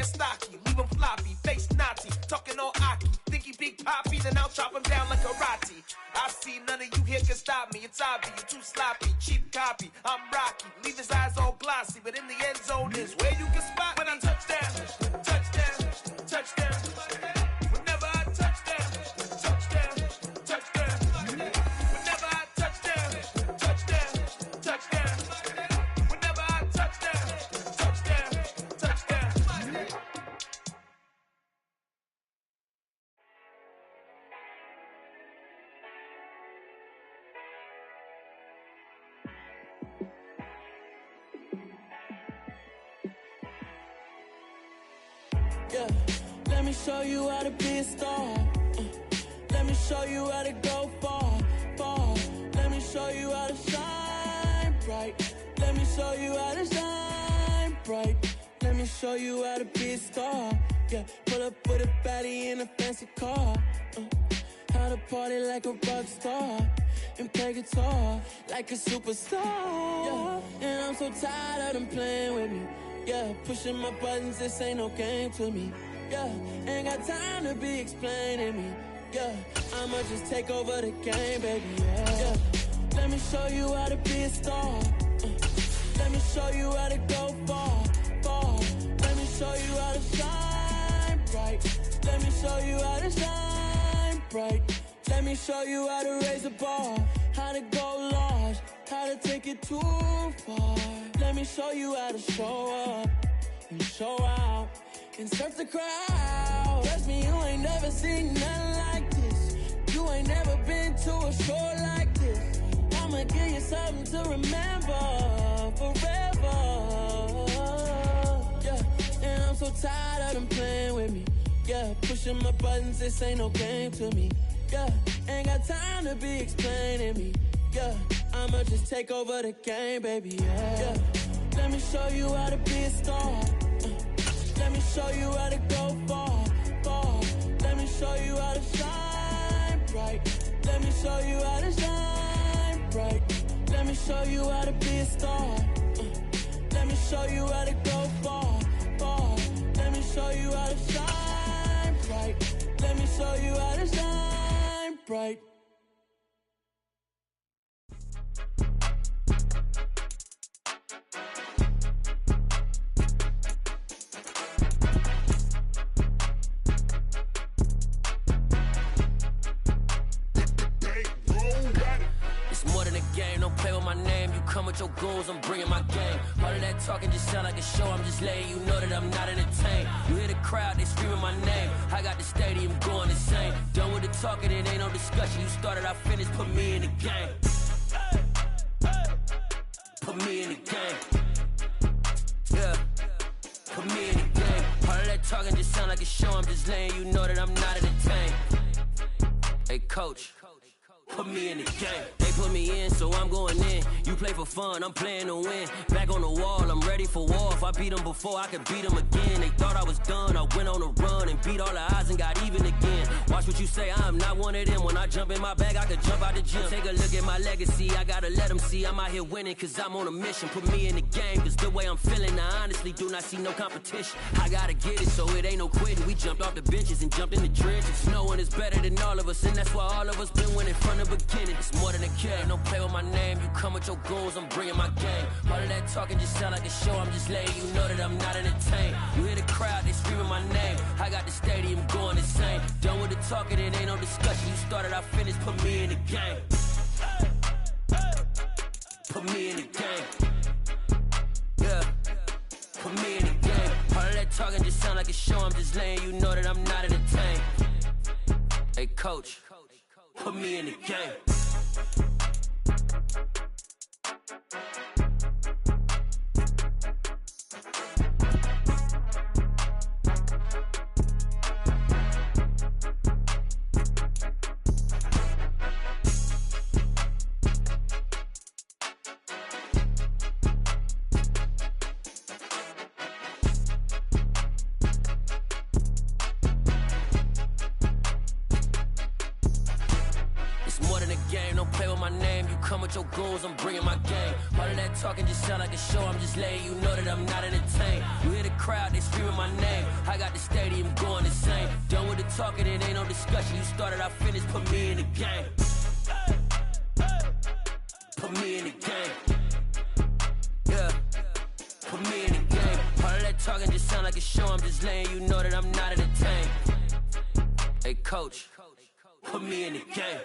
stocky, leave him floppy, face Nazi, talking all aki, think he big poppy, then I'll chop him down like karate. I see none of you here can stop me, it's obvious, you too sloppy, cheap copy, I'm Rocky, leave his eyes all glossy, but in the end zone is where you can spot when I touchdown, touchdown, touchdown. Whenever I touchdown, touchdown, touchdown. Whenever I touchdown, touchdown, touchdown. Whenever I touchdown, touchdown, touchdown. Yeah, let me show you how to be a star. Let me show you how to go far, far. Let me show you how to shine bright. Let me show you how to shine bright. Let me show you how to be a star. Yeah, pull up with a baddie in a fancy car. How to party like a rock star and play guitar like a superstar. Yeah, and I'm so tired of them playing with me. Yeah, pushing my buttons, this ain't no game to me. Yeah, ain't got time to be explaining me. Yeah, I'ma just take over the game, baby. Yeah, let me show you how to be a star. Let me show you how to go far, far. Let me show you how to shine bright. Let me show you how to shine bright. Let me show you how to raise the bar, how to go large, how to take it too far. Let me show you how to show up and show out and surf the crowd. Trust me, you ain't never seen nothing like this. You ain't never been to a show like this. I'ma give you something to remember forever. Yeah, and I'm so tired of them playing with me. Yeah, pushing my buttons, this ain't no game to me. Yeah, ain't got time to be explaining me. Yeah, I'ma just take over the game, baby. Yeah, let me show you how to be a star. Let me show you how to go far, far. Let me show you how to shine bright. Let me show you how to shine bright. Let me show you how to be a star. Let me show you how to go far, far. Let me show you how to shine bright. Let me show you how to shine bright. Don't play with my name, you come with your goons, I'm bringing my game. All of that talking just sound like a show, I'm just letting you know that I'm not entertained. You hear the crowd, they screaming my name, I got the stadium going insane. Done with the talking, it ain't no discussion, you started, I finished, put me in the game. Put me in the game. Yeah, put me in the game. All of that talking just sound like a show, I'm just letting you know that I'm not entertained. Hey coach, put me in the game. They put me in, so I'm going in. You play for fun, I'm playing to win. Back on the wall, I'm ready for war. If I beat them before, I could beat them again. They thought I was done, I went on a run and beat all the odds and got even again. Watch what you say, I'm not one of them. When I jump in my bag, I could jump out the gym. Take a look at my legacy, I gotta let them see I'm out here winning, cause I'm on a mission. Put me in the game, cause the way I'm feeling, I honestly do not see no competition. I gotta get it, so it ain't no quitting. We jumped off the benches and jumped in the trenches. No one is better than all of us, and that's why all of us been winning from the beginning. It's more than a game, don't play with my name. You come with your goons, I'm bringing my game. All of that talking just sound like a show, I'm just letting you know that I'm not entertained. You hear the crowd, they screaming my name, I got the stadium going insane. Done with the talking, it ain't no discussion. You started, I finished, put me in the game. Put me in the game. Yeah, put me in the game. All of that talking just sound like a show, I'm just letting you know that I'm not entertained. Hey coach, put me in the game. Your goals, I'm bringing my game. All of that talking just sound like a show, I'm just letting you know that I'm not entertained. You hear the crowd, they screaming my name, stadium going insane. Done with the talking, it ain't no discussion. You started, I finished, put me in the game. Put me in the game. Yeah, put me in the game. All of that talking just sound like a show. I'm just letting you know that I'm not entertained. Hey, coach, put me in the game.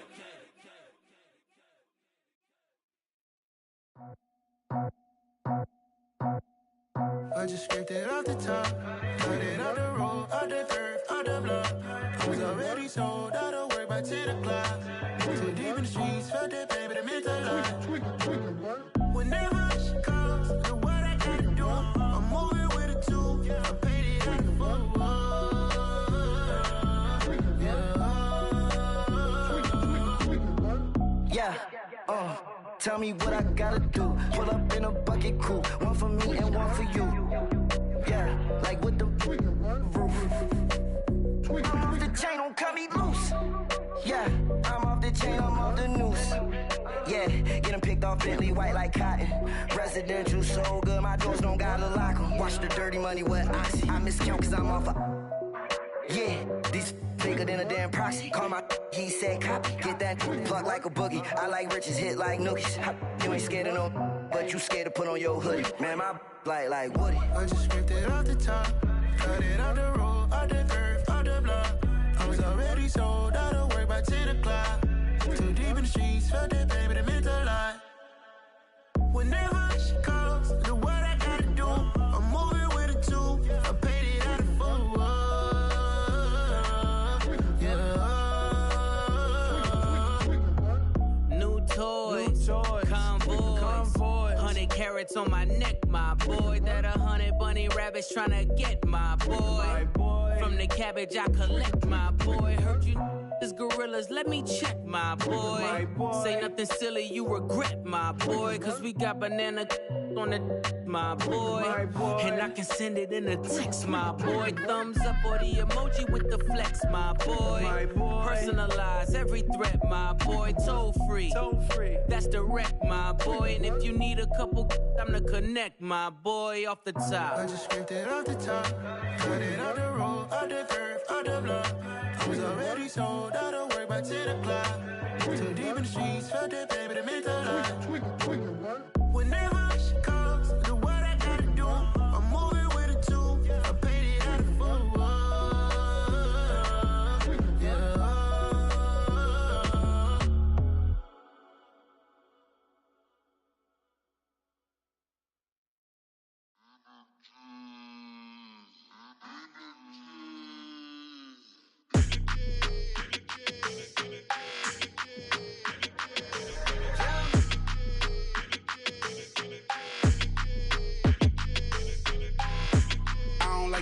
I just scraped it off the top, cut it out the road, out the dirt, out the block. I was already sold, out of work by 10 o'clock. Too deep in the streets, felt that baby, that meant a lot. Whenever she calls, do what I gotta do. I'm moving with a two, I paid it out the full. Yeah, tell me what I gotta do. Pull up in a bucket crew, one for me and one for you. Yeah, like with the roof. I'm off the chain, don't cut me loose. Yeah, I'm off the chain, I'm off the noose. Yeah, getting picked off Bentley, white like cotton. Residential so good, my doors don't gotta lock 'em. Watch the dirty money with Oxy. I miscount cause I'm off yeah, these bigger than a damn proxy. Call my he said copy. Get that plug like a boogie. I like riches, hit like nookies. You ain't scared of no, but you scared to put on your hoodie. Man, my like Woody. I just scraped it off the top, cut it out the road, out the dirt, out the block. I was already sold, out of work by 10 o'clock. Too deep in the streets, felt that baby, that meant a lot. Whenever she calls, do what I gotta do. I'm moving with a two, I paid it out of full. New toys, convoys, 100 carats on my neck, my boy. That 100 bunny rabbits tryna get my boy. From the cabbage I collect, my boy. Heard you is gorillas, let me check, my boy. Say nothing silly, you regret, my boy. Cause we got banana on the my boy. And I can send it in a text, my boy. Thumbs up or the emoji with the flex, my boy. Personalize every threat, my boy. Toll free, that's direct, my boy. And if you need a couple, I'm the connect, my boy. Off the top, I just scraped it off the top, cut it out the road, out the dirt, out the block. I was already sold, out of work by 10 o'clock. Too deep in the streets, felt that baby, that meant a lot. Whenever she calls, do what I gotta do. I'm moving with a two, I paid it out of full.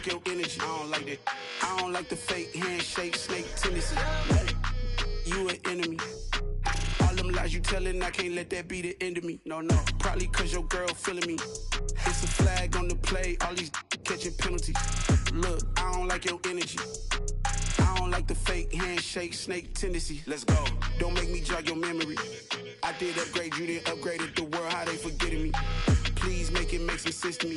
Your energy, I don't like that. I don't like the fake handshake, snake tendency. You an enemy. All them lies you telling, I can't let that be the end of me. No, probably cause your girl feeling me. It's a flag on the play, all these catching penalties. Look, I don't like your energy. I don't like the fake handshake, snake tendency. Let's go. Don't make me jog your memory. I did upgrade, you didn't upgrade it. The world, how they forgetting me. Please make it make some sense to me.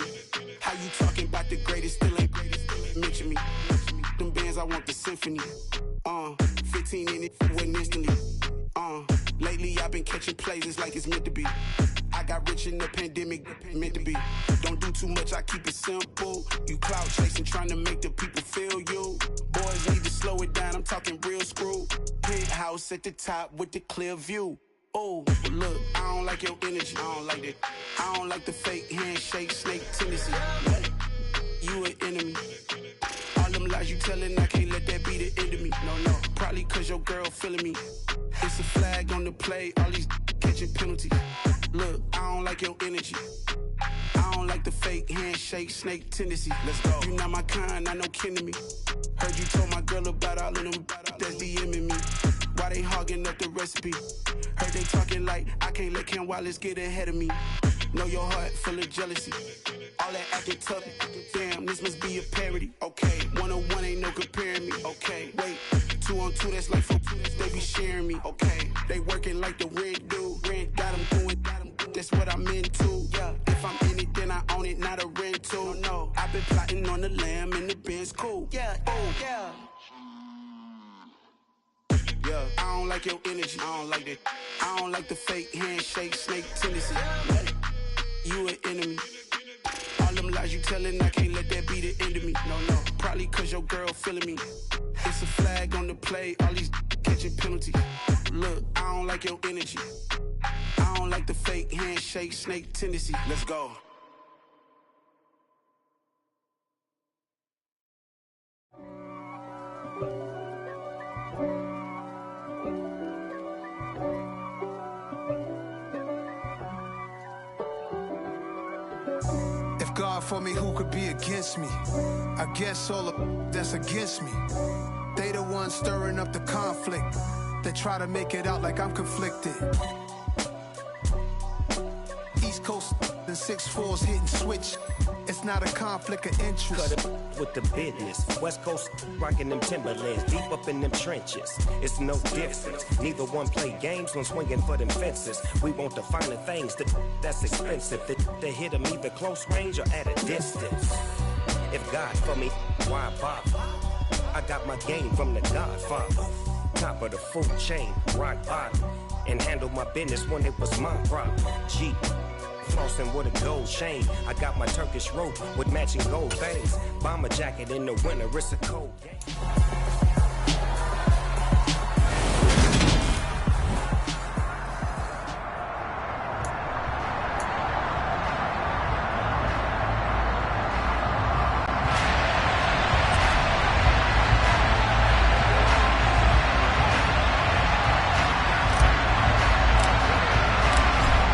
How you talking about the greatest, still ain't greatest, mention me. Them bands, I want the symphony. 15 in it, wasn't instantly. Lately I've been catching plays, it's like it's meant to be. I got rich in the pandemic, meant to be. Don't do too much, I keep it simple. You clout chasing, trying to make the people feel you. Boys need to slow it down, I'm talking real screw. Penthouse at the top with the clear view. Oh, look, I don't like your energy, I don't like that. I don't like the fake handshake, snake tendency. You an enemy. All them lies you telling, I can't let that be the end of me. No, probably cause your girl feeling me. It's a flag on the play, all these catching penalties. Look, I don't like your energy. I don't like the fake handshake, snake tendency. Let's go. You not my kind, not no kin to me. Heard you told my girl about all of them, that's DMing me. Why they hogging up the recipe? Heard they talking like I can't let Ken Wallace get ahead of me. Know your heart full of jealousy. All that acting tough, damn, this must be a parody. Okay, 101 ain't no comparing me. Okay, wait, 2 on 2, that's like 4, they be sharing me. Okay, they working like the rent do. Rent got them doing, that's what I'm into. Yeah, if I'm in it, then I own it, not a rental. No, I've been plotting on the lamb and the Benz cool. yeah, yeah. Yeah, I don't like your energy. I don't like that. I don't like the fake handshake, snake tendency. You an enemy. All them lies you telling, I can't let that be the end of me. No, probably cause your girl feeling me. It's a flag on the play, all these catching penalties. Look, I don't like your energy. I don't like the fake handshake, snake tendency. Let's go. If God for me, who could be against me? I guess all of that's against me. They the ones stirring up the conflict. They try to make it out like I'm conflicted. East Coast and 6'4's hitting switch. It's not a conflict of interest. Cut it with the business. West Coast rocking them Timberlands, deep up in them trenches. It's no difference. Neither one play games when swinging for them fences. We want the finer things that's expensive. They hit them either close range or at a distance. If God for me, why bother? I got my game from the Godfather. Top of the food chain, rock bottom. And handle my business when it was my problem. G. Flossing with a gold chain. I got my Turkish rope with matching gold things. Bomber jacket in the winter, it's a cold game.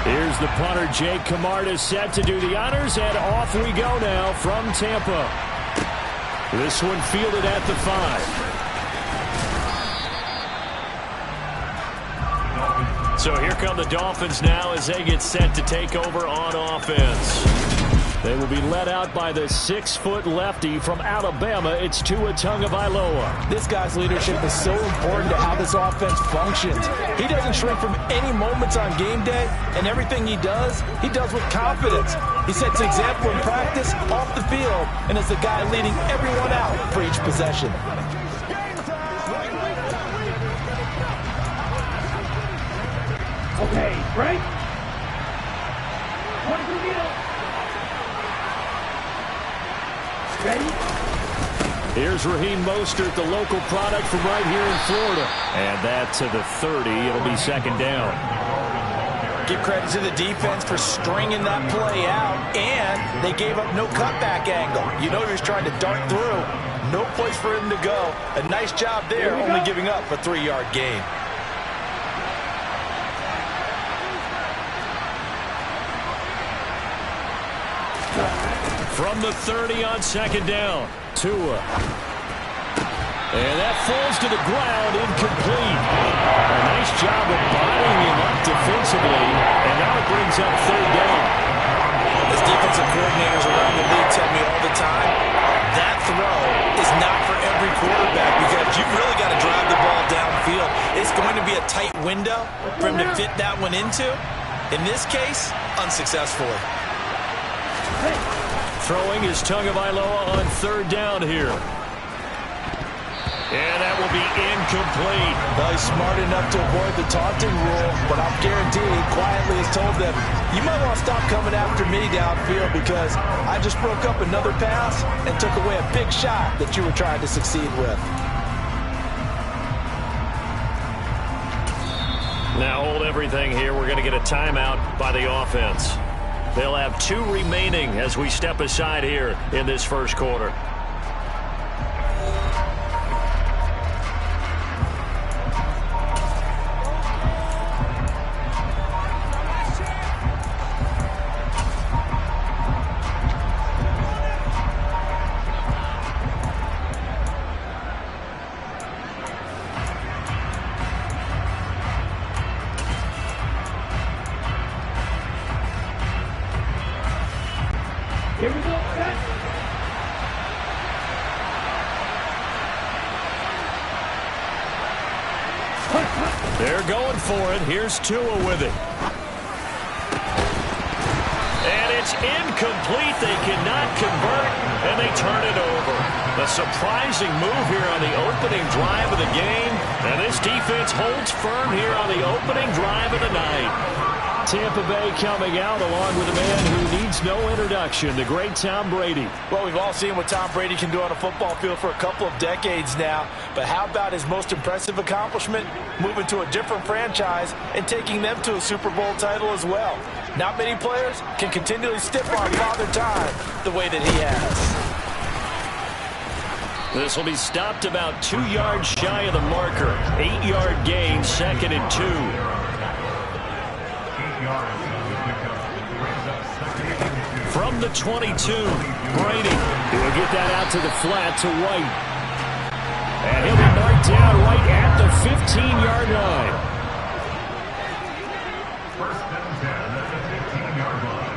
Here's the punter, Jake Camarda, set to do the honors, and off we go now from Tampa. This one fielded at the 5. So here come the Dolphins now as they get set to take over on offense. They will be led out by the 6-foot lefty from Alabama. It's Tua Tagovailoa. This guy's leadership is so important to how this offense functions. He doesn't shrink from any moments on game day, and everything he does with confidence. He sets an example in practice, off the field, and is the guy leading everyone out for each possession. Okay, right? What's the deal? Ready? Here's Raheem Mostert, the local product from right here in Florida. And that to the 30. It'll be second down. Give credit to the defense for stringing that play out, and they gave up no cutback angle. You know he was trying to dart through. No place for him to go. A nice job there, only giving up a 3-yard gain. From the 30 on second down, Tua. And that falls to the ground, incomplete. A nice job of bodying him up defensively, and now it brings up third down. As defensive coordinators around the league tell me all the time, that throw is not for every quarterback because you've really got to drive the ball downfield. It's going to be a tight window for him to fit that one into. In this case, unsuccessfully. Throwing is Tagovailoa on third down here. And that will be incomplete. Well, he's smart enough to avoid the taunting rule, but I'm guaranteed he quietly has told them, you might want to stop coming after me downfield because I just broke up another pass and took away a big shot that you were trying to succeed with. Now hold everything here. We're going to get a timeout by the offense. They'll have 2 remaining as we step aside here in this first quarter. Here we go, set. They're going for it. Here's Tua with it. And it's It's incomplete. They cannot convert, and they turn it over. A surprising move here on the opening drive of the game, and this defense holds firm here on the opening drive of the night. Tampa Bay coming out along with a man who needs no introduction, the great Tom Brady. Well, we've all seen what Tom Brady can do on a football field for a couple of decades now. But how about his most impressive accomplishment? Moving to a different franchise and taking them to a Super Bowl title as well. Not many players can continually stiff on Father Time the way that he has. This will be stopped about 2 yards shy of the marker. 8-yard gain, 2nd and 2. From the 22, Brady will get that out to the flat to White. And he'll be marked down right at the 15-yard line. First and 10 at the 15-yard line.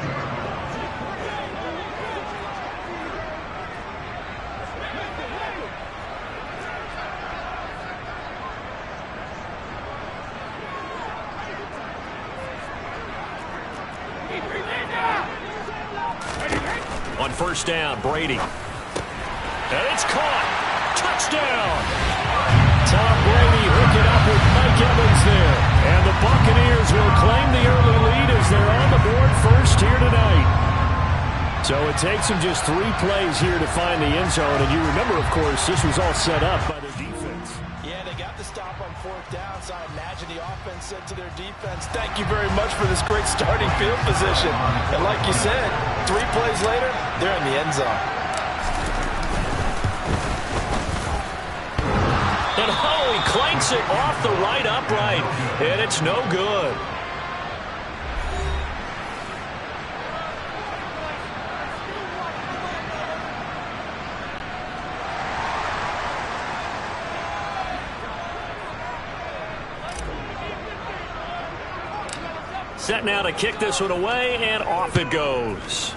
On first down, Brady. And it's caught. Touchdown. Tom Brady hooking up with Mike Evans there. And the Buccaneers will claim the early lead as they're on the board first here tonight. So it takes them just 3 plays here to find the end zone. And you remember, of course, this was all set up by their defense. Yeah, they got the stop on 4th down, so I imagine the offense said to their defense, thank you very much for this great starting field position. And like you said, 3 plays later, they're in the end zone. And he clanks it off the right upright, and it's no good. Set now to kick this one away, and off it goes.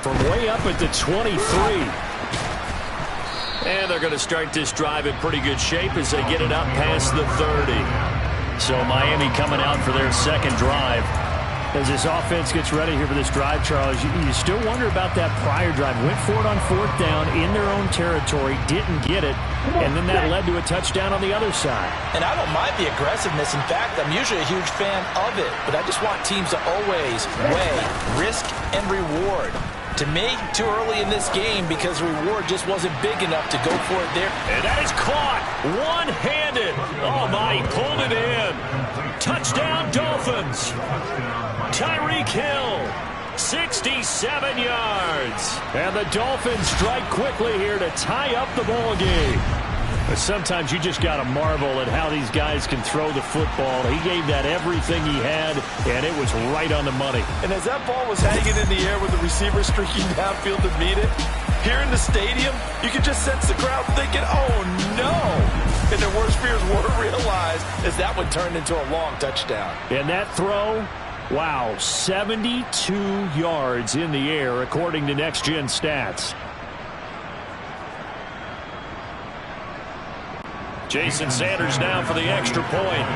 From way up at the 23. And they're going to start this drive in pretty good shape as they get it up past the 30. So Miami coming out for their second drive. As this offense gets ready here for this drive, Charles, you still wonder about that prior drive. Went for it on 4th down in their own territory, didn't get it, and then that led to a touchdown on the other side. And I don't mind the aggressiveness. In fact, I'm usually a huge fan of it, but I just want teams to always weigh risk and reward. To me, too early in this game because the reward just wasn't big enough to go for it there. And that is caught one-handed. Oh, my, he pulled it in. Touchdown, Dolphins. Tyreek Hill, 67 yards. And the Dolphins strike quickly here to tie up the ball game. But sometimes you just got to marvel at how these guys can throw the football. He gave that everything he had, and it was right on the money. And as that ball was hanging in the air with the receiver streaking downfield to meet it, here in the stadium, you could just sense the crowd thinking, oh, no. And their worst fears were realized as that one turned into a long touchdown. And that throw, wow, 72 yards in the air, according to Next Gen Stats. Jason Sanders now for the extra point.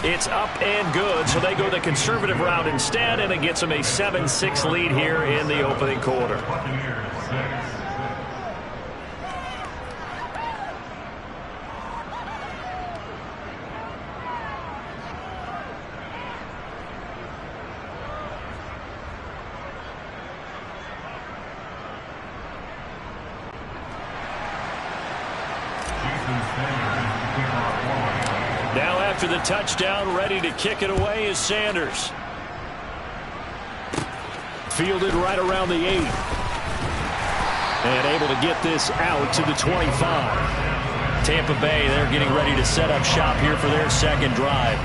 It's up and good, so they go the conservative route instead, and it gets them a 7-6 lead here in the opening quarter. Now after the touchdown, ready to kick it away is Sanders. Fielded right around the 8. And able to get this out to the 25. Tampa Bay, they're getting ready to set up shop here for their second drive.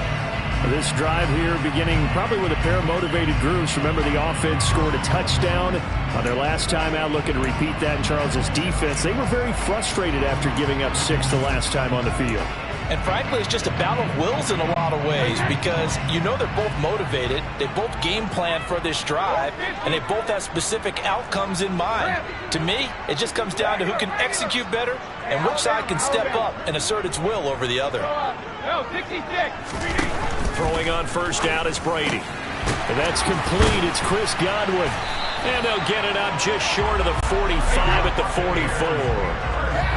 This drive here beginning probably with a pair of motivated groups. Remember, the offense scored a touchdown on their last time out, looking to repeat that in Charles's defense. They were very frustrated after giving up 6 the last time on the field. And frankly, it's just a battle of wills in a lot of ways because you know they're both motivated, they both game plan for this drive, and they both have specific outcomes in mind. To me, it just comes down to who can execute better and which side can step up and assert its will over the other. Throwing on first down is Brady. And that's complete. It's Chris Godwin. And they'll get it up just short of the 45 at the 44.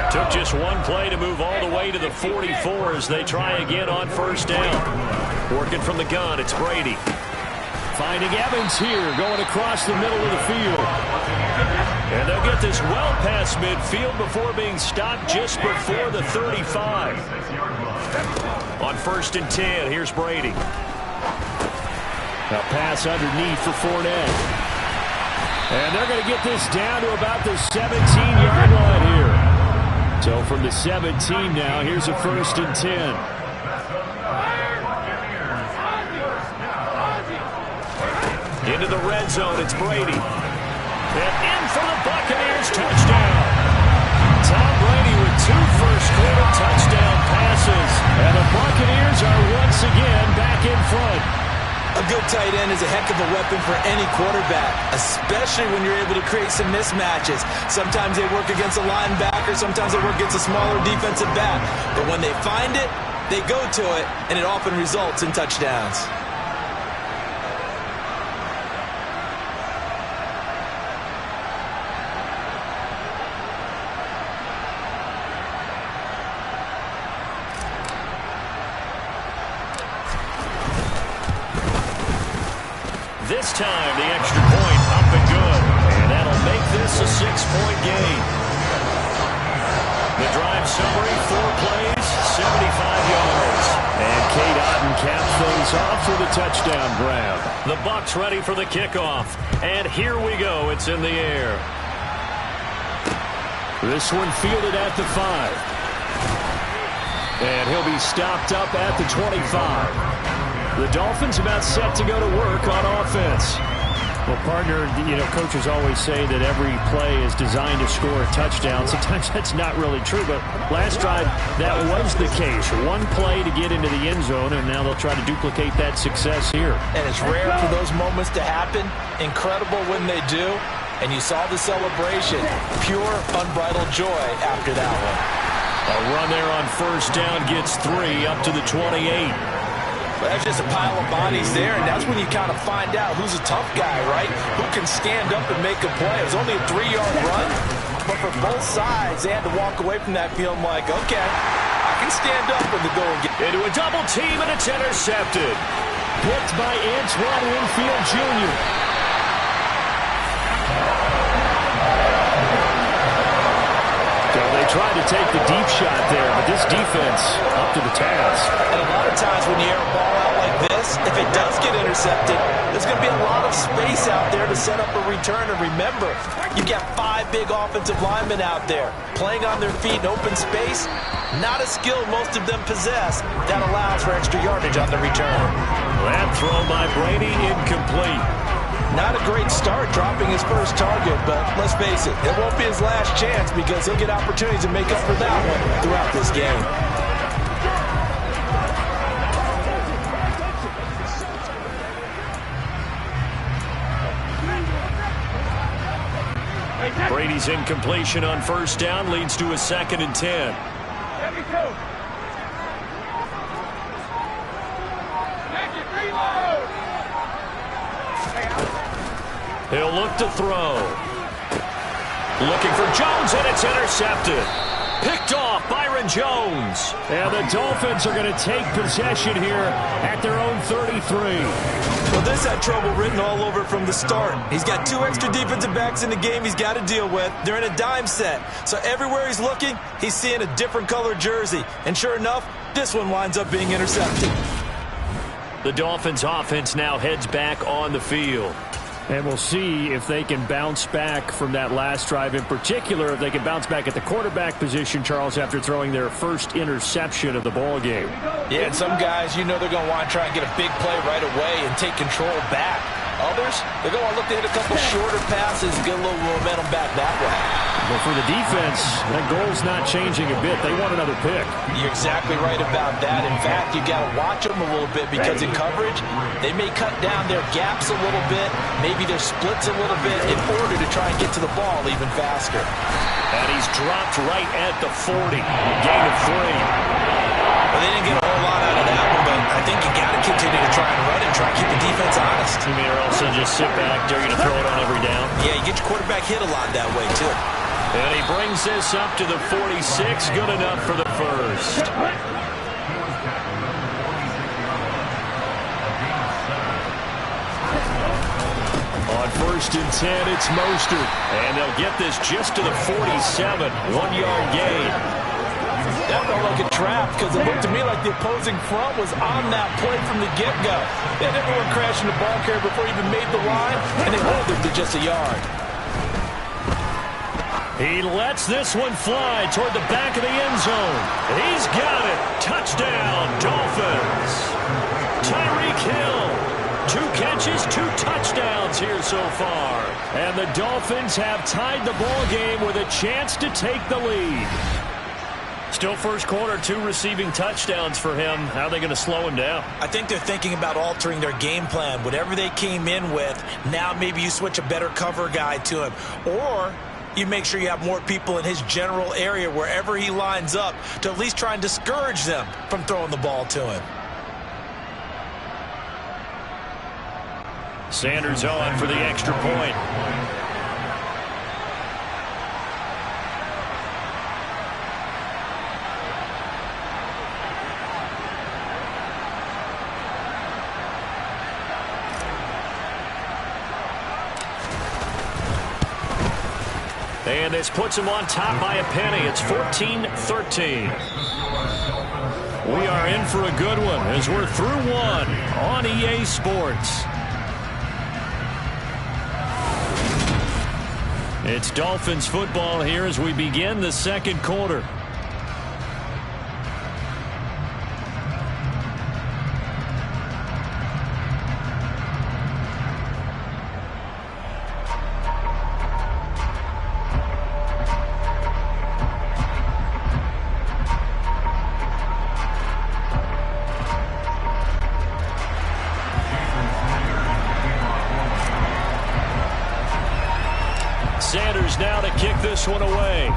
Took just one play to move all the way to the 44 as they try again on first down. Working from the gun, it's Brady. Finding Evans here, going across the middle of the field. And they'll get this well past midfield before being stopped just before the 35. On first and 10, here's Brady. A pass underneath for Fournette. And they're going to get this down to about the 17-yard line here. So from the 17 now, here's a first and 10. Into the red zone, it's Brady. And in for the Buccaneers, touchdown. Tom Brady with 2 first-quarter touchdown passes. And the Buccaneers are once again back in front. A good tight end is a heck of a weapon for any quarterback, especially when you're able to create some mismatches. Sometimes they work against a linebacker, sometimes they work against a smaller defensive back. But when they find it, they go to it, and it often results in touchdowns. This time, the extra point up and good. And that'll make this a 6-point game. The drive summary, 4 plays, 75 yards. And Cade Otton caps things off with a touchdown grab. The Bucs ready for the kickoff. And here we go. It's in the air. This one fielded at the 5. And he'll be stopped up at the 25. The Dolphins about set to go to work on offense. Well, partner, coaches always say that every play is designed to score a touchdown. Sometimes that's not really true, but last drive, that was the case. One play to get into the end zone, and now they'll try to duplicate that success here. And it's rare for those moments to happen. Incredible when they do. And you saw the celebration. Pure, unbridled joy after that one. A run there on first down gets 3 up to the 28. But that's just a pile of bodies there, and that's when you kind of find out who's a tough guy, right? Who can stand up and make a play. It was only a 3-yard run, but for both sides, they had to walk away from that feeling like, okay, I can stand up and go and get into a double team, and it's intercepted. Picked by Antoine Winfield Jr. So they tried to take the deep shot there, but this defense up to the task. And a lot of times when you air a ball out like this, if it does get intercepted, there's going to be a lot of space out there to set up a return. And remember, you've got 5 big offensive linemen out there playing on their feet in open space. Not a skill most of them possess. That allows for extra yardage on the return. That throw by Brady incomplete. Not a great start dropping his first target, but let's face it, it won't be his last chance because he'll get opportunities to make up for that one throughout this game. Brady's incompletion on first down leads to a 2nd and 10. He'll look to throw. Looking for Jones, and it's intercepted. Picked off Byron Jones. And the Dolphins are going to take possession here at their own 33. Well, this had trouble written all over from the start. He's got 2 extra defensive backs in the game he's got to deal with. They're in a dime set. So everywhere he's looking, he's seeing a different color jersey. And sure enough, this one winds up being intercepted. The Dolphins offense now heads back on the field. And we'll see if they can bounce back from that last drive. In particular, if they can bounce back at the quarterback position, Charles, after throwing their first interception of the ball game. Yeah, and some guys, they're going to want to try and get a big play right away and take control back. Others, they're going to look to hit a couple shorter passes and get a little momentum back that way. Well, for the defense, that goal's not changing a bit. They want another pick. You're exactly right about that. In fact, you got to watch them a little bit because in coverage, they may cut down their gaps a little bit, maybe their splits a little bit in order to try and get to the ball even faster. And he's dropped right at the 40. Gain of 3. Well, they didn't get a whole lot out of that one, but I think you got to continue to try and run it, try and keep the defense honest. You mean or else they'll just sit back, dare you to throw it on every down? Yeah, you get your quarterback hit a lot that way, too. And he brings this up to the 46. Good enough for the first. On 1st and 10, it's Mostert. And they'll get this just to the 47. 1-yard gain. That felt like a trap because it looked to me like the opposing front was on that play from the get-go. They had everyone crashing the ball carrier before he even made the line, and they hold him to just a yard. He lets this one fly toward the back of the end zone. He's got it. Touchdown, Dolphins. Tyreek Hill. 2 catches, 2 touchdowns here so far. And the Dolphins have tied the ball game with a chance to take the lead. Still first quarter, 2 receiving touchdowns for him. How are they going to slow him down? I think they're thinking about altering their game plan. Whatever they came in with, now maybe you switch a better cover guy to him. Or you make sure you have more people in his general area wherever he lines up to at least try and discourage them from throwing the ball to him. Sanders on for the extra point. And this puts him on top by a penny. It's 14-13. We are in for a good one as we're through one on EA Sports. It's Dolphins football here as we begin the second quarter. Sanders now to kick this one away.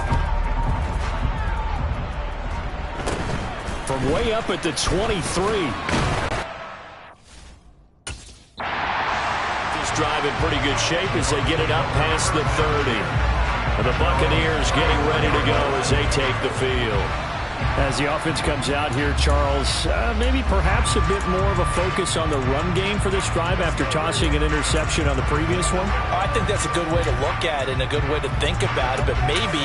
From way up at the 23. This drive in pretty good shape as they get it up past the 30. And the Buccaneers getting ready to go as they take the field. As the offense comes out here, Charles, maybe perhaps a bit more of a focus on the run game for this drive after tossing an interception on the previous one? I think that's a good way to look at it and a good way to think about it, but maybe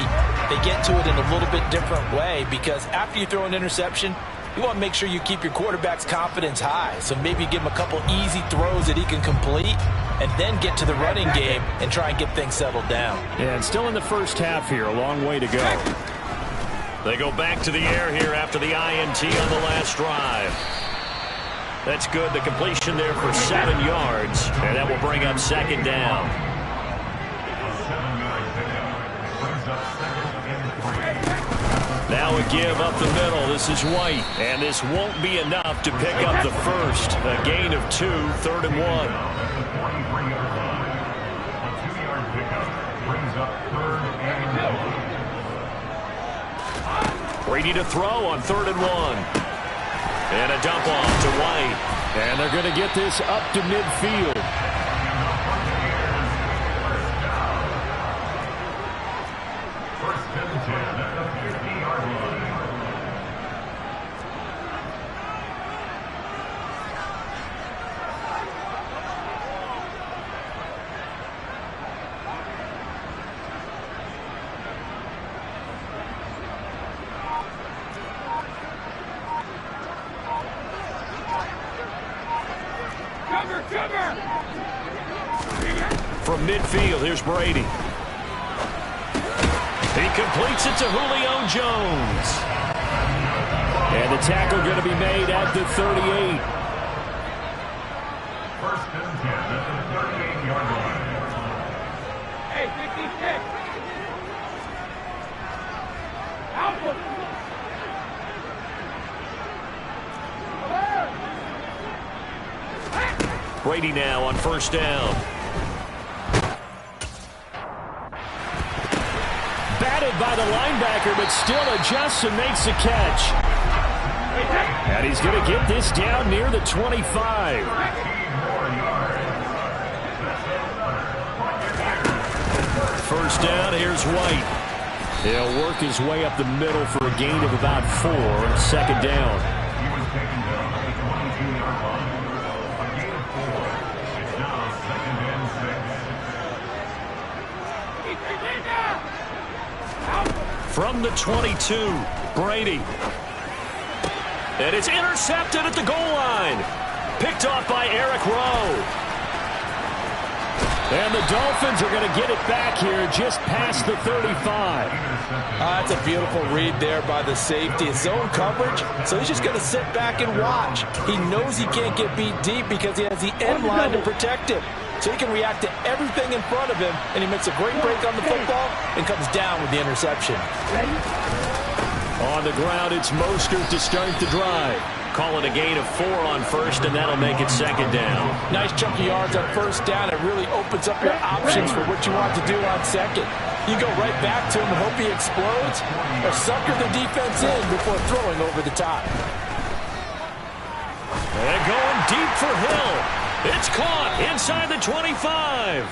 they get to it in a little bit different way because after you throw an interception, you want to make sure you keep your quarterback's confidence high. So maybe give him a couple easy throws that he can complete and then get to the running game and try and get things settled down. Yeah, and still in the first half here, a long way to go. They go back to the air here after the INT on the last drive. That's good. The completion there for 7 yards. And that will bring up second down. Now a give up the middle. This is White. And this won't be enough to pick up the first. A gain of 2, 3rd and 1. Brady to throw on 3rd and 1. And a dump off to White. And they're going to get this up to midfield. First and 10 at the 50-yard line. From midfield, here's Brady. He completes it to Julio Jones. And the tackle going to be made at the 38. First and 10 at the 38-yard line. Hey, 56. Brady now on first down. Batted by the linebacker, but still adjusts and makes the catch. And he's going to get this down near the 25. First down, here's White. He'll work his way up the middle for a gain of about 4. Second down. From the 22, Brady. And it's intercepted at the goal line. Picked off by Eric Rowe. And the Dolphins are going to get it back here just past the 35. That's a beautiful read there by the safety. It's zone coverage, so he's just going to sit back and watch. He knows he can't get beat deep because he has the end line to protect him. So he can react to everything in front of him, and he makes a great break on the football and comes down with the interception. On the ground, it's Mostert to start the drive. Call it a gain of 4 on first, and that'll make it second down. Nice chunky yards on first down. It really opens up your options for what you want to do on second. You go right back to him and hope he explodes, or sucker the defense in before throwing over the top. And going deep for Hill. It's caught inside the 25.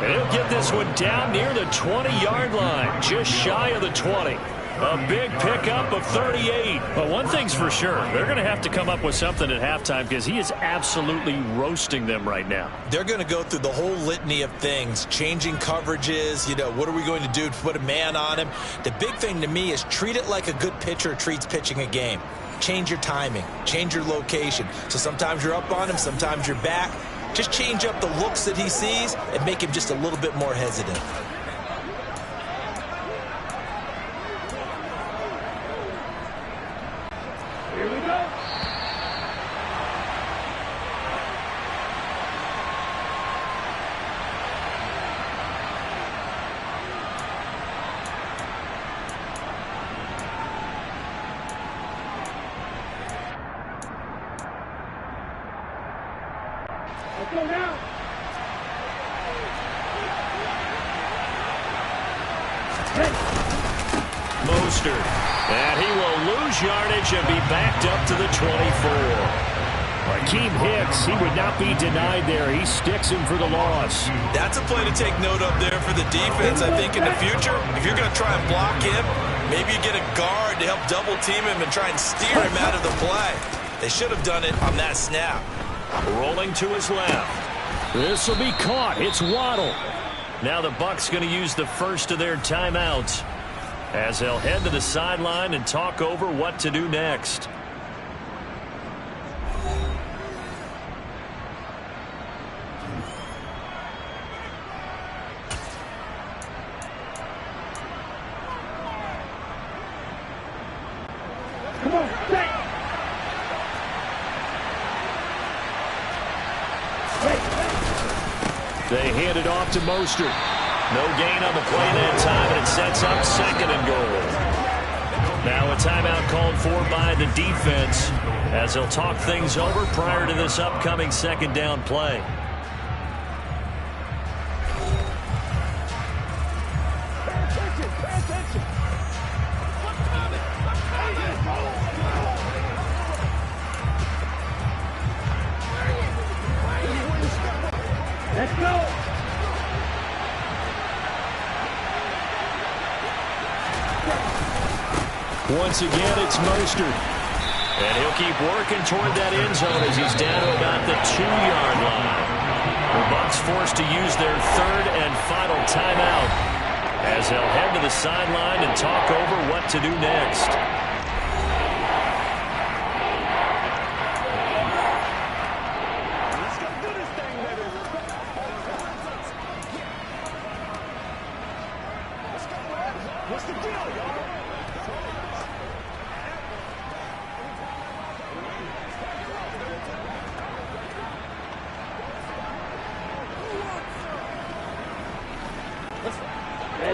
And he'll get this one down near the 20-yard line, just shy of the 20. A big pickup of 38. But one thing's for sure, they're going to have to come up with something at halftime because he is absolutely roasting them right now. They're going to go through the whole litany of things, changing coverages, what are we going to do to put a man on him? The big thing to me is treat it like a good pitcher treats pitching a game. Change your timing, change your location. So sometimes you're up on him, sometimes you're back. Just change up the looks that he sees and make him just a little bit more hesitant. Here we go. Let's go now. Mostert. And he will lose yardage and be backed up to the 24. Akeem Hicks, he would not be denied there. He sticks him for the loss. That's a play to take note of there for the defense. I think in the future, if you're going to try and block him, maybe you get a guard to help double team him and try and steer him out of the play. They should have done it on that snap. Rolling to his left. This will be caught. It's Waddle. Now the Bucs going to use the first of their timeouts as they'll head to the sideline and talk over what to do next. Come on, stay. They hand it off to Mostert. No gain on the play that time, and it sets up second and goal. Now a timeout called for by the defense as they'll talk things over prior to this upcoming second down play. Let's go. Once again, it's Mostert. And he'll keep working toward that end zone as he's down to about the 2-yard line. The Bucs forced to use their third and final timeout as they'll head to the sideline and talk over what to do next.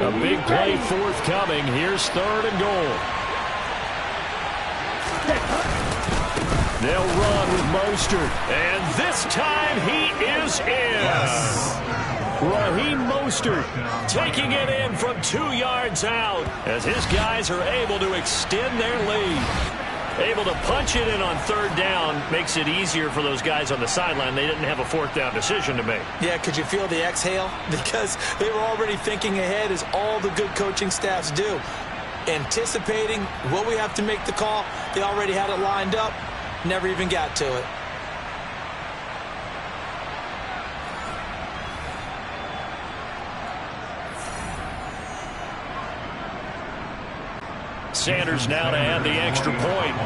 A big play forthcoming. Here's third and goal. They'll run with Mostert. And this time he is in. Yes. Raheem Mostert taking it in from 2 yards out as his guys are able to extend their lead. Able to punch it in on 3rd down makes it easier for those guys on the sideline. They didn't have a 4th down decision to make. Yeah, could you feel the exhale? Because they were already thinking ahead, as all the good coaching staffs do. Anticipating what we have to make the call. They already had it lined up. Never even got to it. Sanders now to add the extra point.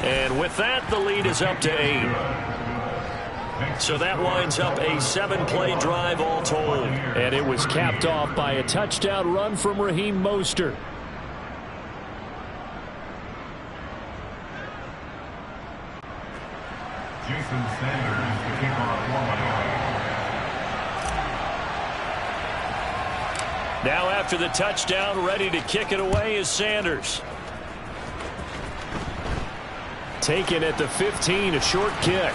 And with that, the lead is up to 8. So that winds up a 7-play drive all told. And it was capped off by a touchdown run from Raheem Mostert. Jason Sanders to kick off Now after the touchdown, ready to kick it away is Sanders. Taken at the 15, a short kick.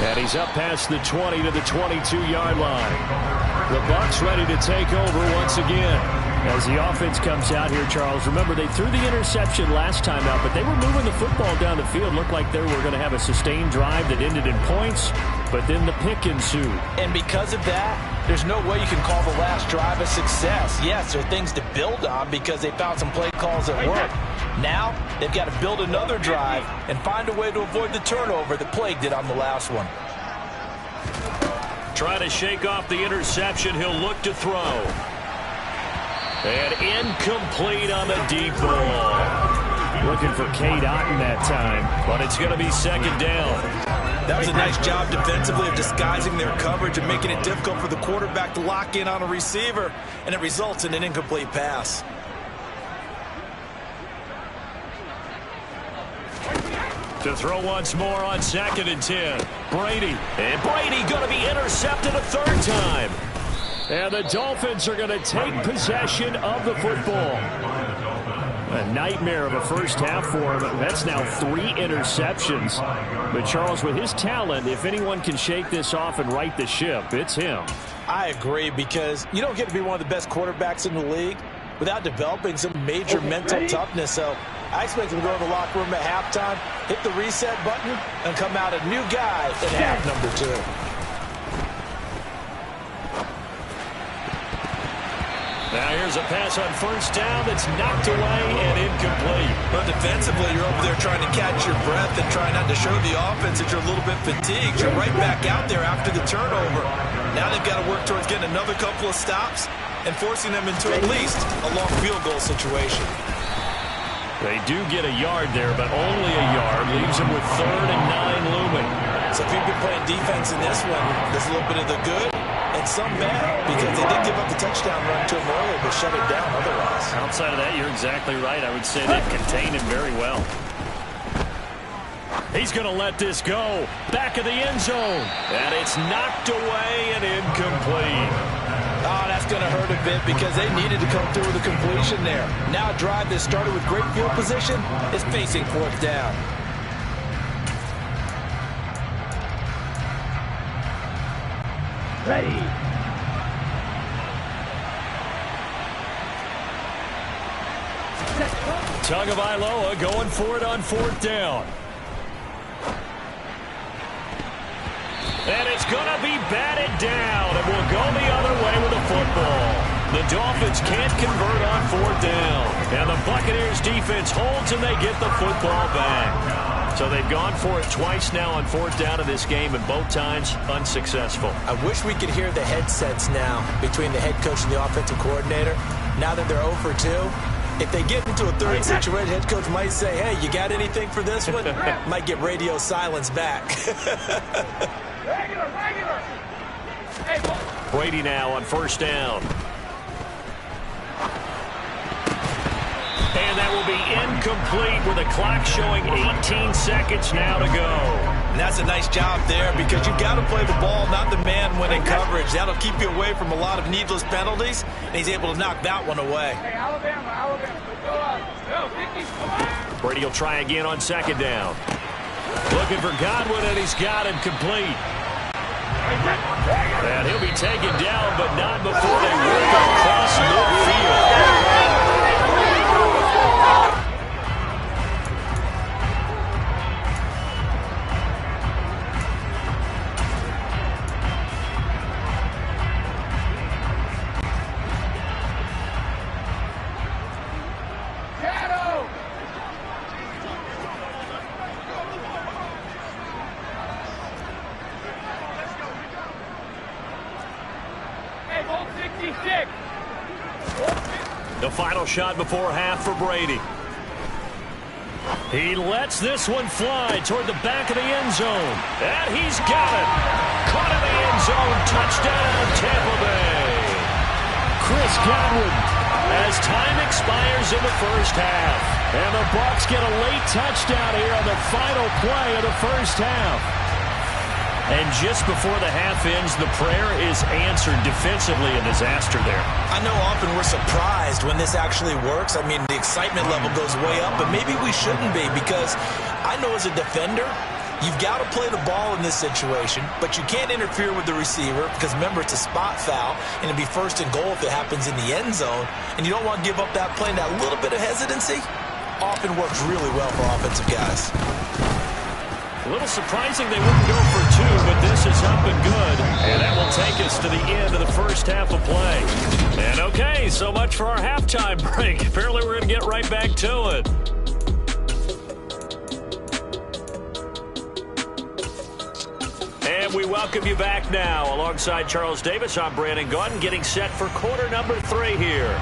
And he's up past the 20 to the 22-yard line. The BUCS ready to take over once again. As the offense comes out here, Charles, remember they threw the interception last time out, but they were moving the football down the field. Looked like they were going to have a sustained drive that ended in points, but then the pick ensued. And because of that, there's no way you can call the last drive a success. Yes, there are things to build on because they found some play calls that work. Now, they've got to build another drive and find a way to avoid the turnover that plagued it on the last one. Trying to shake off the interception, he'll look to throw. And incomplete on the deep ball. Looking for Cade Otton that time, but it's going to be 2nd down. That was a nice job defensively of disguising their coverage and making it difficult for the quarterback to lock in on a receiver, and it results in an incomplete pass. To throw once more on 2nd and 10. Brady. And Brady going to be intercepted a 3rd time. And the Dolphins are going to take possession of the football. A nightmare of a first half for him. That's now 3 interceptions. But Charles, with his talent, if anyone can shake this off and right the ship, it's him. I agree, because you don't get to be one of the best quarterbacks in the league without developing some major mental toughness. So I expect him to go in the locker room at halftime, hit the reset button, and come out a new guy in half number 2. Now here's a pass on 1st down that's knocked away and incomplete. But defensively, you're over there trying to catch your breath and trying not to show the offense that you're a little bit fatigued. You're right back out there after the turnover. Now they've got to work towards getting another couple of stops and forcing them into at least a long field goal situation. They do get a yard there, but only a yard. Leaves them with 3rd and 9 looming. So if you've been playing defense in this one, there's a little bit of the good and some bad, because they did give up the touchdown run to him earlier, but shut it down otherwise. Outside of that, you're exactly right. I would say they've contained him very well. He's going to let this go. Back of the end zone. And it's knocked away and incomplete. Oh, that's going to hurt a bit because they needed to come through with a completion there. Now a drive that started with great field position is facing 4th down. Ready. Tagovailoa going for it on 4th down. And it's going to be batted down, and will go the other way with the football. The Dolphins can't convert on 4th down. And the Buccaneers defense holds, and they get the football back. So they've gone for it twice now on 4th down in this game, and both times unsuccessful. I wish we could hear the headsets now between the head coach and the offensive coordinator. Now that they're 0 for 2, if they get into a 3rd situation, head coach might say, hey, you got anything for this one? Might get radio silence back. Regular. Hey, Brady now on 1st down. And that will be incomplete with the clock showing 18 seconds now to go. And that's a nice job there because you've got to play the ball, not the man when in coverage. That'll keep you away from a lot of needless penalties, and he's able to knock that one away. Hey, Alabama, go up. Go, Dickie, come on. Brady will try again on second down. Looking for Godwin, and he's got him complete. And he'll be taken down, but not before they work across midfield. The final shot before half for Brady. He lets this one fly toward the back of the end zone. And he's got it. Caught in the end zone. Touchdown, Tampa Bay. Chris Godwin as time expires in the first half. And the Bucs get a late touchdown here on the final play of the first half. And just before the half ends, the prayer is answered. Defensively, a disaster there. I know often we're surprised when this actually works. I mean, the excitement level goes way up, but maybe we shouldn't be because I know as a defender, you've got to play the ball in this situation, but you can't interfere with the receiver because, remember, it's a spot foul, and it'd be first and goal if it happens in the end zone, and you don't want to give up that play. And that little bit of hesitancy often works really well for offensive guys. A little surprising they wouldn't go for two, but this is up and good. And that will take us to the end of the first half of play. And okay, so much for our halftime break. Apparently we're going to get right back to it. And we welcome you back now. Alongside Charles Davis, I'm Brandon Gaudin, getting set for quarter number 3 here.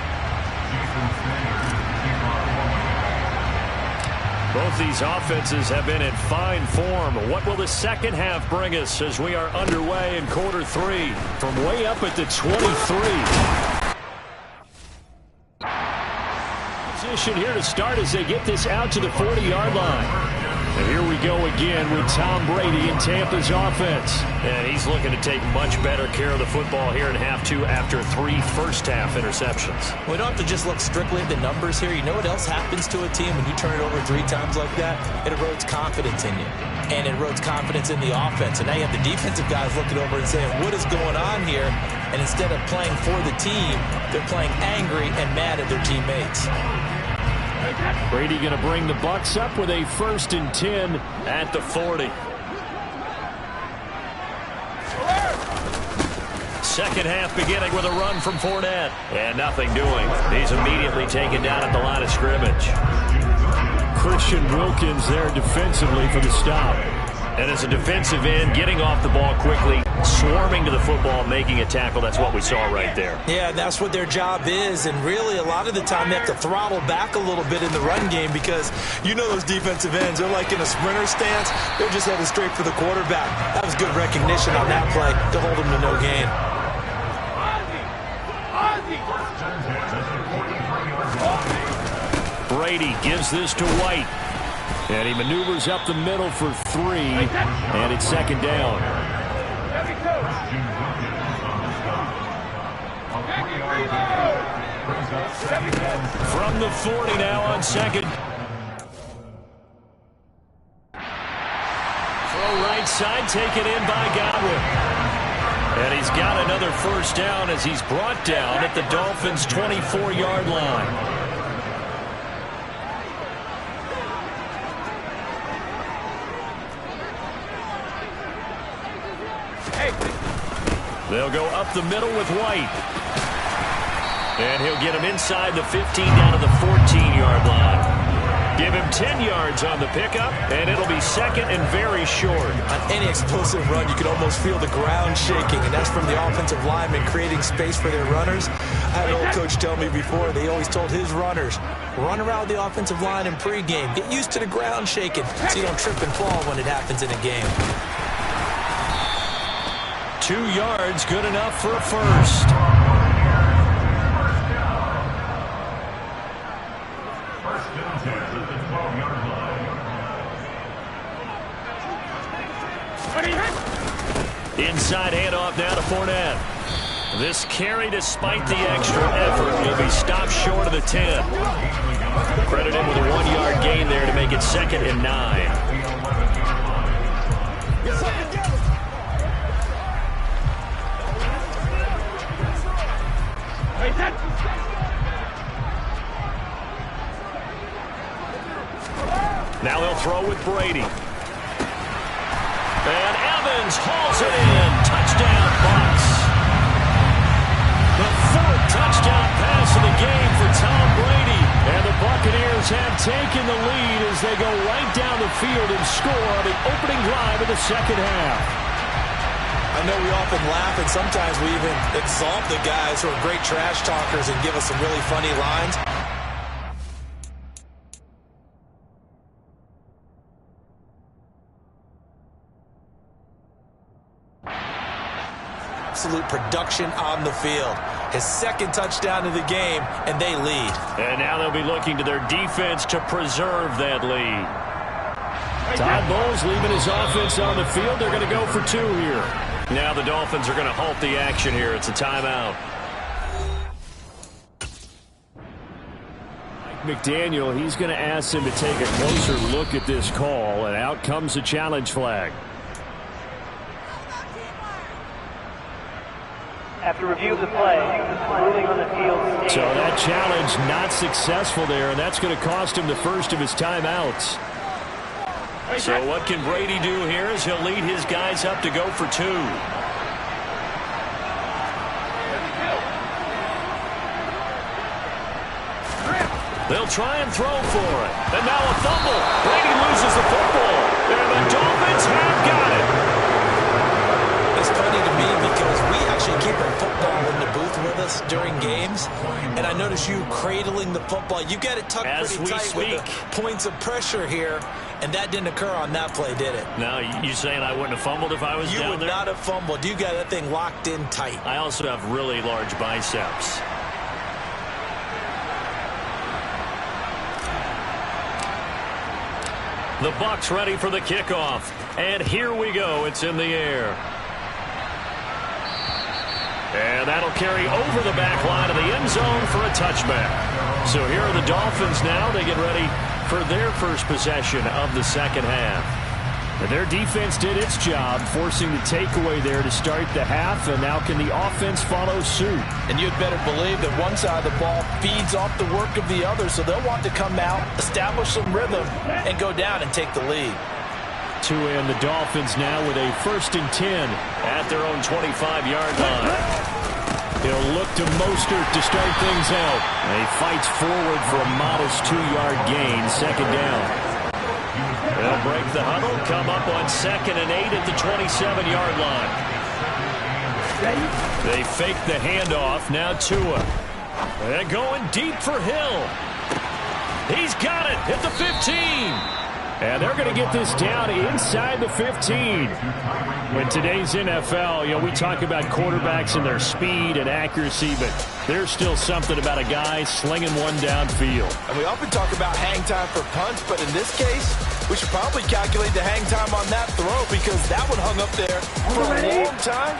Both these offenses have been in fine form. What will the second half bring us as we are underway in quarter 3 from way up at the 23? Position here to start as they get this out to the 40-yard line. And here we go again with Tom Brady in Tampa's offense. And he's looking to take much better care of the football here in half 2 after 3 first-half interceptions. We don't have to just look strictly at the numbers here. You know what else happens to a team when you turn it over 3 times like that? It erodes confidence in you. And it erodes confidence in the offense. And now you have the defensive guys looking over and saying, what is going on here? And instead of playing for the team, they're playing angry and mad at their teammates. Brady going to bring the Bucs up with a 1st and 10 at the 40. Second half beginning with a run from Fournette. And nothing doing. He's immediately taken down at the line of scrimmage. Christian Wilkins there defensively for the stop. And as a defensive end, getting off the ball quickly, swarming to the football, making a tackle. That's what we saw right there. Yeah, that's what their job is. And really, a lot of the time, they have to throttle back a little bit in the run game because you know those defensive ends, they're like in a sprinter stance. They're just headed straight for the quarterback. That was good recognition on that play to hold him to no gain. Brady gives this to White. And he maneuvers up the middle for 3, and it's second down. From the 40 now on second. Throw right side, taken in by Godwin. And he's got another first down as he's brought down at the Dolphins' 24-yard line. They'll go up the middle with White. And he'll get him inside the 15 down to the 14-yard line. Give him 10 yards on the pickup, and it'll be second and very short. On any explosive run, you can almost feel the ground shaking, and that's from the offensive linemen creating space for their runners. I had an old coach tell me before, they always told his runners, run around the offensive line in pregame. Get used to the ground shaking so you don't trip and fall when it happens in a game. 2 yards, good enough for a first. Inside handoff now to Fournette. This carry, despite the extra effort, will be stopped short of the 10. Credit him with a 1-yard gain there to make it 2nd and 9. Now they'll throw with Brady. And Evans hauls it in. Touchdown, Bucks. The 4th touchdown pass of the game for Tom Brady. And the Buccaneers have taken the lead as they go right down the field and score on the opening drive of the second half. I know we often laugh, and sometimes we even exalt the guys who are great trash talkers and give us some really funny lines. Absolute production on the field. His 2nd touchdown of the game, and they lead. And now they'll be looking to their defense to preserve that lead. Todd Bowles leaving his offense on the field. They're going to go for 2 here. Now the Dolphins are going to halt the action here. It's a timeout. Mike McDaniel, he's going to ask him to take a closer look at this call, and out comes the challenge flag. After review of the play, ruling on the field. So that challenge not successful there, and that's going to cost him the first of his timeouts. So what can Brady do here as he'll lead his guys up to go for 2. They'll try and throw for it. And now a fumble. Brady loses the football. And the Dolphins have got it. It's funny to me because we actually keep our football in the booth with us during games, and I notice you cradling the football. You got it tucked pretty tight with the points of pressure here, and that didn't occur on that play, did it? No, you saying I wouldn't have fumbled if I was down there? You would not have fumbled. You got that thing locked in tight. I also have really large biceps. The Bucs ready for the kickoff, and here we go. It's in the air. And that'll carry over the back line of the end zone for a touchback. So here are the Dolphins now. They get ready for their first possession of the second half. And their defense did its job, forcing the takeaway there to start the half, and now can the offense follow suit? And you'd better believe that one side of the ball feeds off the work of the other, so they'll want to come out, establish some rhythm, and go down and take the lead. To end the Dolphins now with a 1st and 10 at their own 25-yard line. He'll look to Mostert to start things out. He fights forward for a modest 2-yard gain, 2nd down. They'll break the huddle, come up on 2nd and 8 at the 27-yard line. They fake the handoff, now Tua. They're going deep for Hill. He's got it at the 15. And they're going to get this down inside the 15. In today's NFL, we talk about quarterbacks and their speed and accuracy, but there's still something about a guy slinging one downfield. And we often talk about hang time for punts, but in this case, we should probably calculate the hang time on that throw because that one hung up there for a long time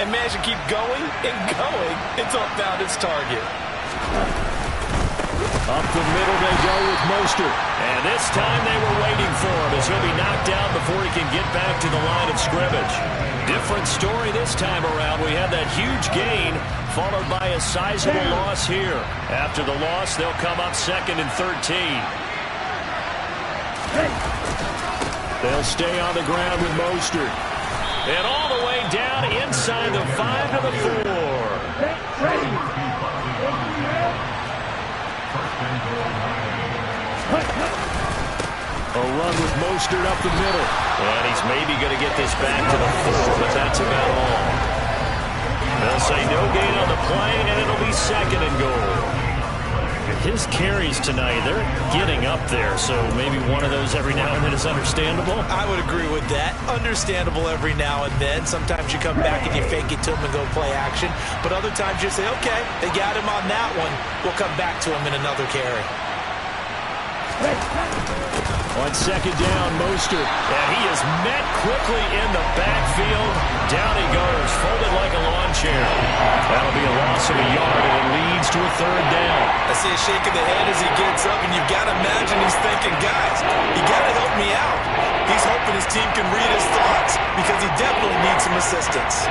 and managed to keep going and going until it found its target. Up the middle they go with Mostert. And this time they were waiting for him as he'll be knocked down before he can get back to the line of scrimmage. Different story this time around. We had that huge gain followed by a sizable loss here. After the loss, they'll come up 2nd and 13. They'll stay on the ground with Mostert. And all the way down inside the 5 to the 4. A run with Mostert up the middle. And he's maybe going to get this back to the 4, but that's about all. They'll say no gain on the play, and it'll be 2nd and goal. His carries tonight, they're getting up there, so maybe one of those every now and then is understandable. I would agree with that. Understandable every now and then. Sometimes you come back and you fake it to him and go play action. But other times you say, okay, they got him on that one. We'll come back to him in another carry. On second down, Mostert. And he is met quickly in the backfield. Down he goes, folded like a lawn chair. That'll be a loss of a yard, and it leads to a third down. I see a shake of the head as he gets up, and you've got to imagine he's thinking, guys, you got to help me out. He's hoping his team can read his thoughts because he definitely needs some assistance.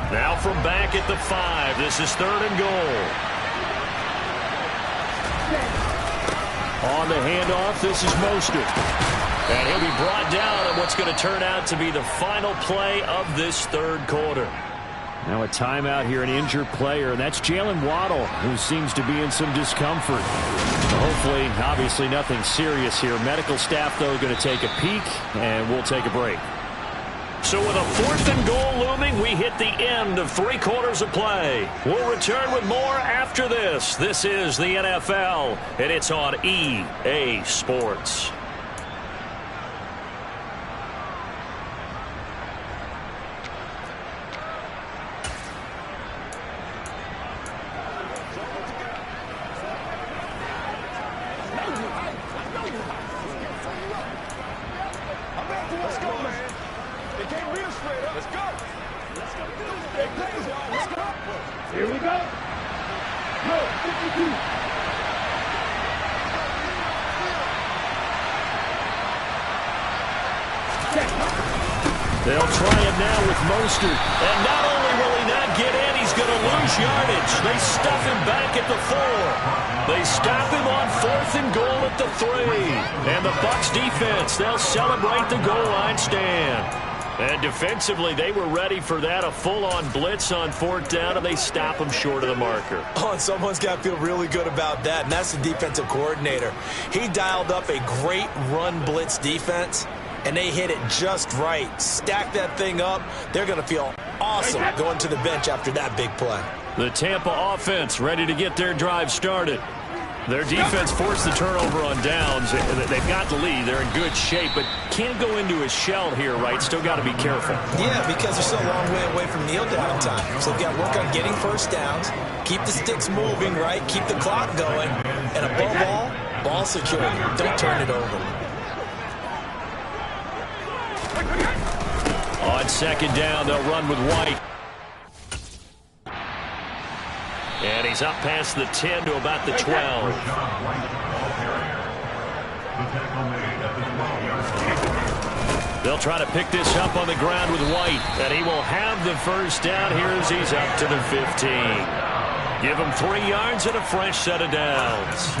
Now from back at the 5, this is 3rd and goal. On the handoff, this is Mostert. And he'll be brought down at what's going to turn out to be the final play of this 3rd quarter. Now a timeout here, an injured player, and that's Jalen Waddle, who seems to be in some discomfort. Hopefully, obviously nothing serious here. Medical staff, though, going to take a peek, and we'll take a break. So with a 4th and goal looming, we hit the end of 3 quarters of play. We'll return with more after this. This is the NFL, and it's on EA Sports. They'll try him now with Mostert. And not only will he not get in, he's going to lose yardage. They stuff him back at the 4. They stop him on 4th and goal at the 3. And the BUCS defense, they'll celebrate the goal line stand. And defensively, they were ready for that, a full-on blitz on 4th down, and they stop him short of the marker. Oh, and someone's got to feel really good about that, and that's the defensive coordinator. He dialed up a great run blitz defense, and they hit it just right. Stack that thing up. They're going to feel awesome going to the bench after that big play. The Tampa offense ready to get their drive started. Their defense forced the turnover on downs. They've got the lead. They're in good shape, but can't go into a shell here, right? Still got to be careful. Yeah, because they're still a long way away from kneel down time. So they've got to work on getting first downs, keep the sticks moving, right? Keep the clock going, and above all, ball security. Don't turn it over. On second down, they'll run with White. And he's up past the 10 to about the 12. They'll try to pick this up on the ground with White. And he will have the first down here as he's up to the 15. Give him 3 yards and a fresh set of downs.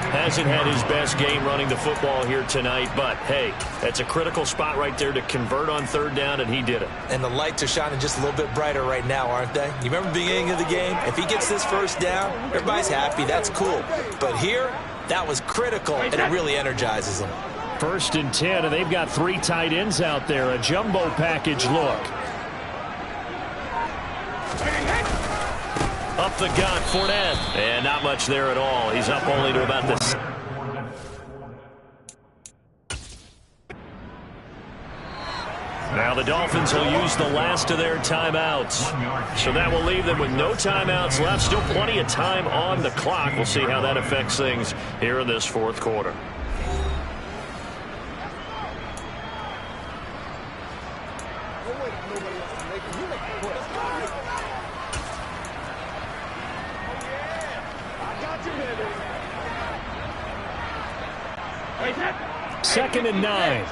Hasn't had his best game running the football here tonight, but hey, that's a critical spot right there to convert on 3rd down, and he did it. And the lights are shining just a little bit brighter right now, aren't they? You remember the beginning of the game? If he gets this first down, everybody's happy. That's cool. But here, that was critical, and it really energizes them. 1st and 10, and they've got 3 tight ends out there. A jumbo package look. Up the gut, Fournette. And not much there at all. He's up only to about this. Now the Dolphins will use the last of their timeouts. So that will leave them with no timeouts left. Still plenty of time on the clock. We'll see how that affects things here in this 4th quarter. Second and 9.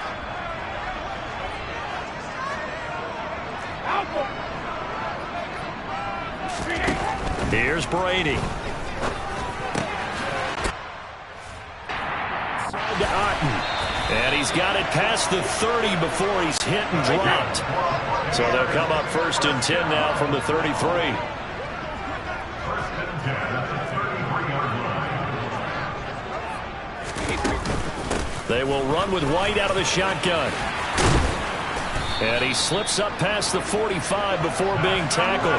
Here's Brady. Side to Otten. And he's got it past the 30 before he's hit and dropped. So they'll come up 1st and 10 now from the 33. They will run with White out of the shotgun. And he slips up past the 45 before being tackled.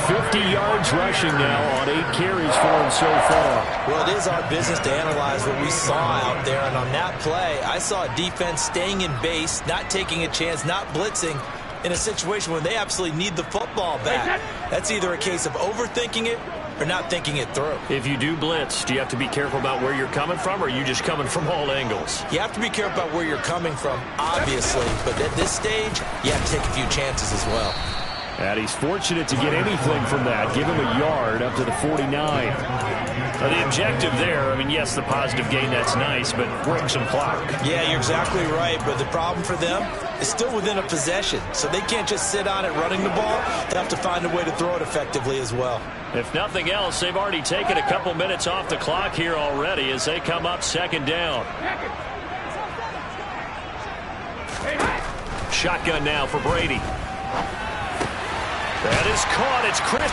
50 yards rushing now on 8 carries for him so far. Well, it is our business to analyze what we saw out there. And on that play, I saw a defense staying in base, not taking a chance, not blitzing, in a situation where they absolutely need the football back. That's either a case of overthinking it or not thinking it through. If you do blitz, do you have to be careful about where you're coming from, or are you just coming from all angles? You have to be careful about where you're coming from, obviously, but at this stage, you have to take a few chances as well. And he's fortunate to get anything from that. Give him a yard up to the 49. The objective there, I mean, yes, the positive gain, that's nice, but bring some clock. Yeah, you're exactly right, but the problem for them is still within a possession, so they can't just sit on it running the ball. They have to find a way to throw it effectively as well. If nothing else, they've already taken a couple minutes off the clock here already as they come up second down. Shotgun now for Brady. That is caught. It's Chris.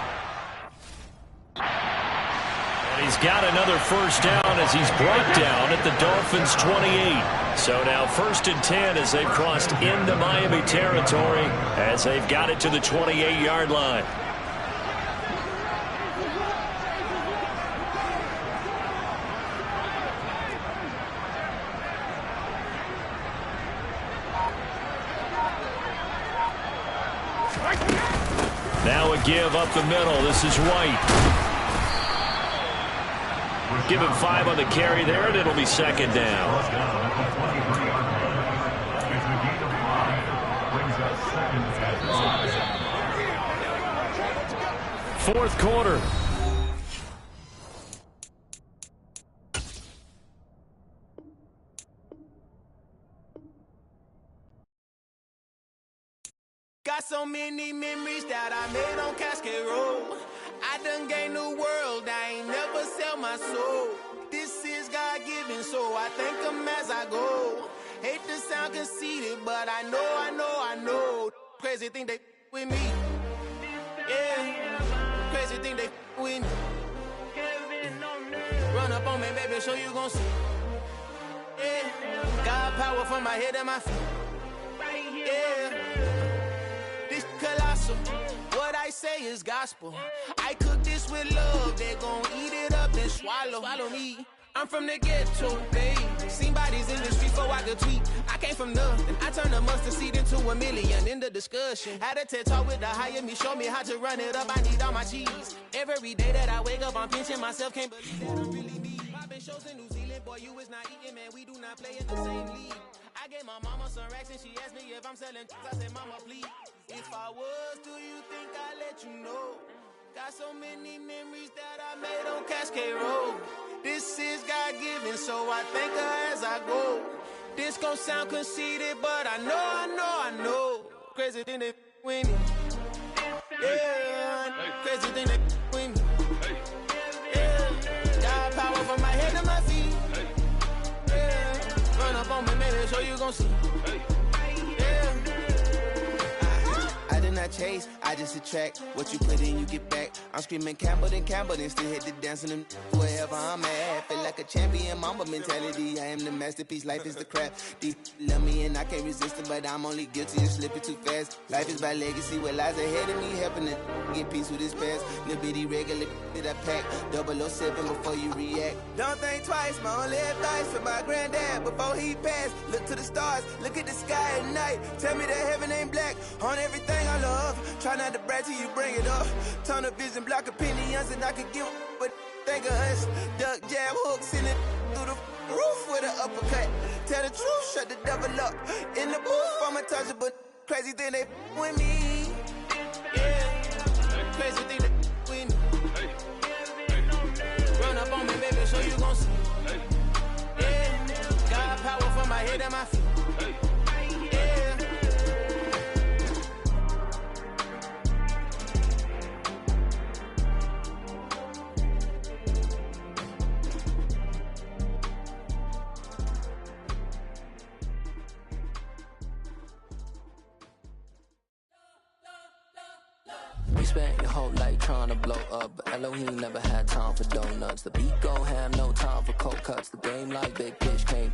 And he's got another first down as he's brought down at the Dolphins' 28. So now 1st and 10 as they've crossed into Miami territory as they've got it to the 28-yard line. Now a give up the middle. This is White. Give him 5 on the carry there, and it'll be second down. Fourth quarter. Got so many memories that I made on Cascade Road. I done gained the world, I ain't never sell my soul. This is God-given, so I thank him as I go. Hate to sound conceited, but I know. Crazy thing they with me. Yeah, crazy thing they with me. Run up on me, baby, show you gon' see. Yeah, God power from my head and my feet. Yeah. Colossal. What I say is gospel. I cook this with love. They gon' eat it up and swallow me. I'm from the ghetto, babe. Seen bodies in the street before I could tweet. I came from nothing. I turned a mustard seed into a million. In the discussion, had a TED talk with the higher me. Show me how to run it up. I need all my cheese. Every day that I wake up, I'm pinching myself. Can't believe that I'm really me. Popping shows in New Zealand, boy, you is not eating, man. We do not play in the same league. I gave my mama some racks and she asked me if I'm selling. I said, mama, please. If I was, do you think I'd let you know? Got so many memories that I made on Cascade Road. This is God-given, so I thank her as I go. This gon' sound conceited, but I know. Crazy thing they with me. Yeah, crazy thing they with me. Yeah, got power from my head to my feet. Yeah, run up on me, maybe show you gon' see. I chase, I just attract what you put in, you get back. I'm screaming Campbell, then still hit the dance and them wherever I'm at. Feel like a champion, mamba mentality. I am the masterpiece, life is the crap. Deep love me and I can't resist it, but I'm only guilty of slipping too fast. Life is by legacy, what lies ahead of me, helping to get peace with this past. Little bitty regular that I pack, 007 before you react. Don't think twice, my only advice for my granddad before he passed. Look to the stars, look at the sky at night. Tell me that heaven ain't black on everything I love. Try not to brag till you bring it up. Tunnel vision, block opinions, and I could give but think of us. Duck jab hooks in it through the roof with an uppercut. Tell the truth, shut the devil up. In the booth, I'm untouchable. Crazy thing they with me. Yeah, crazy thing they with me. Run up on me, baby, so you gon' see. Yeah, got power from my head and my feet. We spent your whole life trying to blow up, but Elohim never had time for donuts. The beat gon' have no time for cold cuts. The game like big fish can't